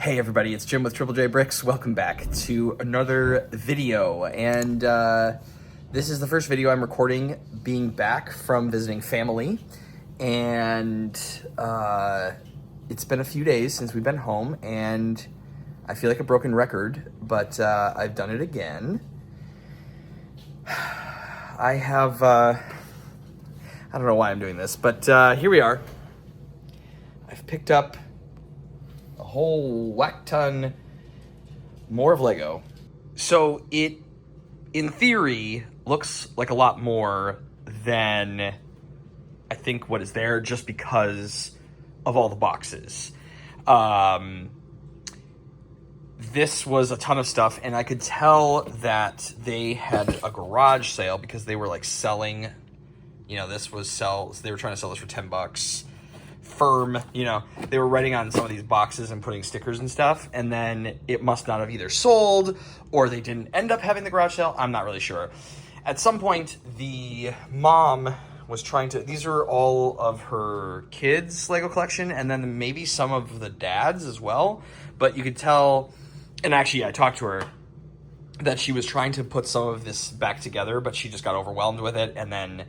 Hey everybody, it's Jim with Triple J Bricks. Welcome back to another video. And this is the first video I'm recording being back from visiting family. And it's been a few days since we've been home, and I feel like a broken record, but I've done it again. I have, I don't know why I'm doing this, but here we are. I've picked up a whole whack ton more of Lego. So it, in theory, looks like a lot more than I think what is there, just because of all the boxes. This was a ton of stuff, and I could tell that they had a garage sale because they were like selling, you know, they were trying to sell this for $10. Firm, you know, they were writing on some of these boxes and putting stickers and stuff, and then it must not have either sold or they didn't end up having the garage sale. I'm not really sure. At some point, the mom was trying to, these are all of her kids' Lego collection, and then maybe some of the dad's as well, but you could tell, and actually I talked to her, that she was trying to put some of this back together, but she just got overwhelmed with it, and then,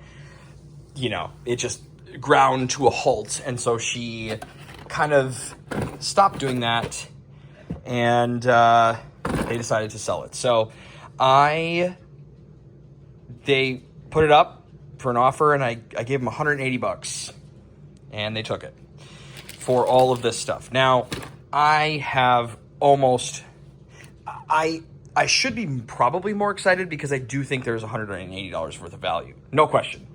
you know, it just ground to a halt, and so she kind of stopped doing that, and they decided to sell it. So they put it up for an offer, and I gave them $180, and they took it for all of this stuff. Now I have almost, I should be probably more excited because I do think there's $180 worth of value, no question.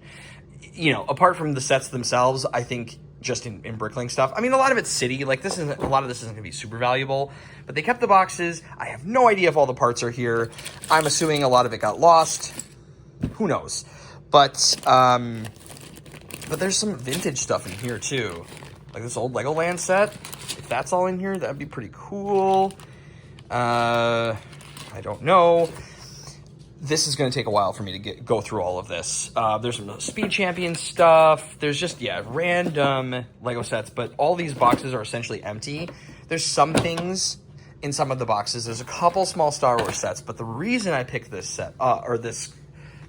You know, apart from the sets themselves, I think just in bricklink stuff, I mean, a lot of it's city, like a lot of this isn't gonna be super valuable, but they kept the boxes. I have no idea if all the parts are here. I'm assuming a lot of it got lost. Who knows? But there's some vintage stuff in here too. Like this old Legoland set. If that's all in here, that'd be pretty cool. I don't know. This is going to take a while for me to go through all of this. There's some Speed Champion stuff. There's just, yeah, random Lego sets, but all these boxes are essentially empty. There's some things in some of the boxes. There's a couple small Star Wars sets, but the reason I picked this set, or this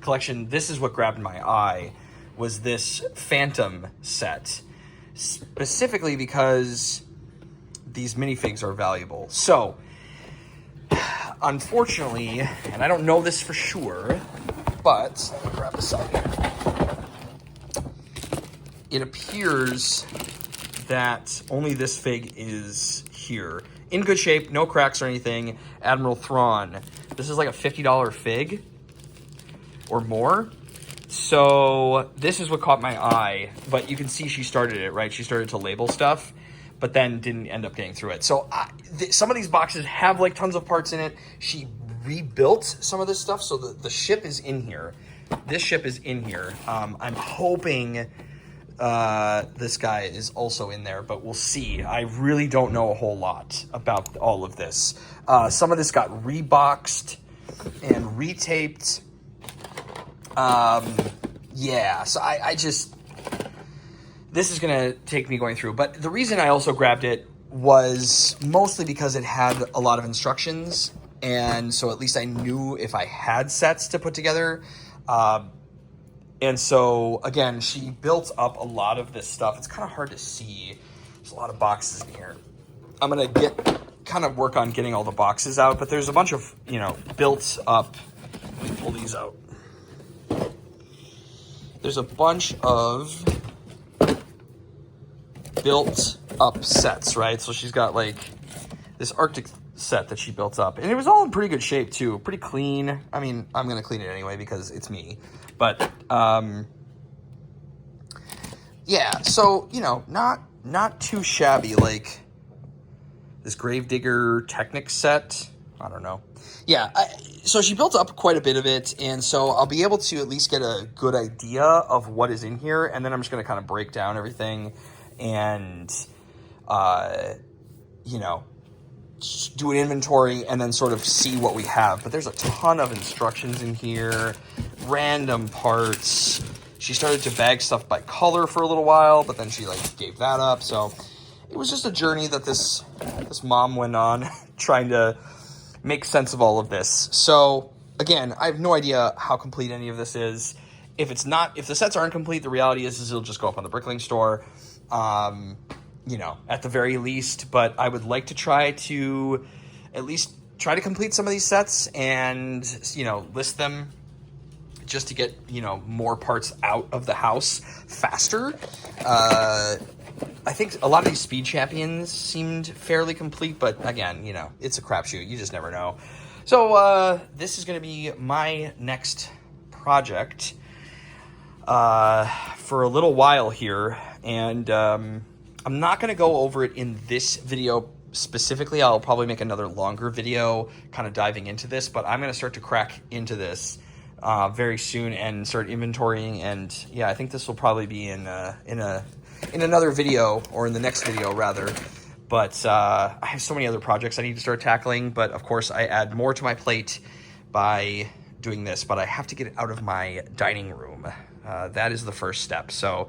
collection, this is what grabbed my eye, was this Phantom set, specifically because these minifigs are valuable. So, unfortunately, and I don't know this for sure, but let me grab this out here. It appears that only this fig is here. In good shape, no cracks or anything. Admiral Thrawn. This is like a $50 fig or more. So this is what caught my eye, but you can see she started it, right? She started to label stuff, but then didn't end up getting through it. So some of these boxes have like tons of parts in it. She rebuilt some of this stuff, so the ship is in here. This ship is in here. I'm hoping this guy is also in there, but we'll see. I really don't know a whole lot about all of this. Some of this got reboxed and retaped. Yeah, so I just... This is going to take me going through, but the reason I also grabbed it was mostly because it had a lot of instructions, and so at least I knew if I had sets to put together. And so, again, she built up a lot of this stuff. It's kind of hard to see. There's a lot of boxes in here. I'm going to kind of work on getting all the boxes out, but there's a bunch of, you know, built up... Let me pull these out. There's a bunch of built up sets, right? So she's got like this Arctic set that she built up, and it was all in pretty good shape too, pretty clean. I mean, I'm gonna clean it anyway because it's me, but yeah, so, you know, not too shabby. Like this Gravedigger Technic set, I don't know. Yeah, so she built up quite a bit of it, and so I'll be able to at least get a good idea of what is in here, and then I'm just gonna kind of break down everything and, you know, do an inventory and then sort of see what we have. But there's a ton of instructions in here, random parts. She started to bag stuff by color for a little while, but then she like gave that up. So it was just a journey that this mom went on trying to make sense of all of this. So again, I have no idea how complete any of this is. If the sets aren't complete, the reality is it'll just go up on the Bricklink store, you know, at the very least. But I would like to try to at least try to complete some of these sets and, you know, list them just to get, you know, more parts out of the house faster. I think a lot of these Speed Champions seemed fairly complete, but again, you know, it's a crapshoot. You just never know. So this is going to be my next project for a little while here, and I'm not going to go over it in this video specifically. I'll probably make another longer video kind of diving into this, but I'm going to start to crack into this very soon and start inventorying. And yeah, I think this will probably be in another video, or in the next video rather. But I have so many other projects I need to start tackling. But of course, I add more to my plate by doing this. But I have to get it out of my dining room. That is the first step. So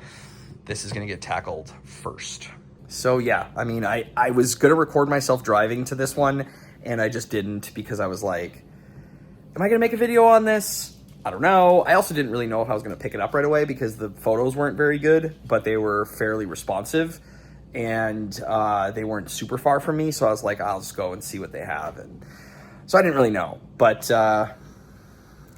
this is going to get tackled first. So yeah, I mean, I was going to record myself driving to this one, and I just didn't, because I was like, am I going to make a video on this? I don't know. I also didn't really know if I was going to pick it up right away, because the photos weren't very good, but they were fairly responsive, and they weren't super far from me. So I was like, I'll just go and see what they have. And so I didn't really know, but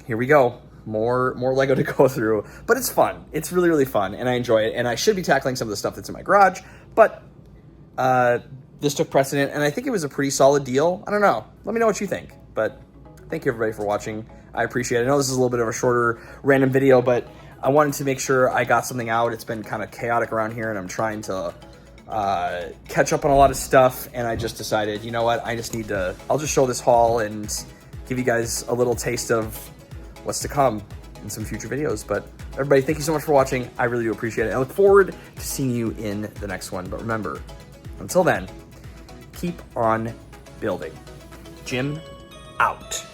here we go. More Lego to go through, but it's fun. It's really, really fun, and I enjoy it. And I should be tackling some of the stuff that's in my garage, but this took precedent, and I think it was a pretty solid deal. I don't know. Let me know what you think. But thank you, everybody, for watching. I appreciate it. I know this is a little bit of a shorter, random video, but I wanted to make sure I got something out. It's been kind of chaotic around here, and I'm trying to catch up on a lot of stuff, and I just decided, you know what, I'll just show this haul and give you guys a little taste of what's to come in some future videos. But everybody, thank you so much for watching. I really do appreciate it. I look forward to seeing you in the next one. But remember, until then, keep on building. Jim out.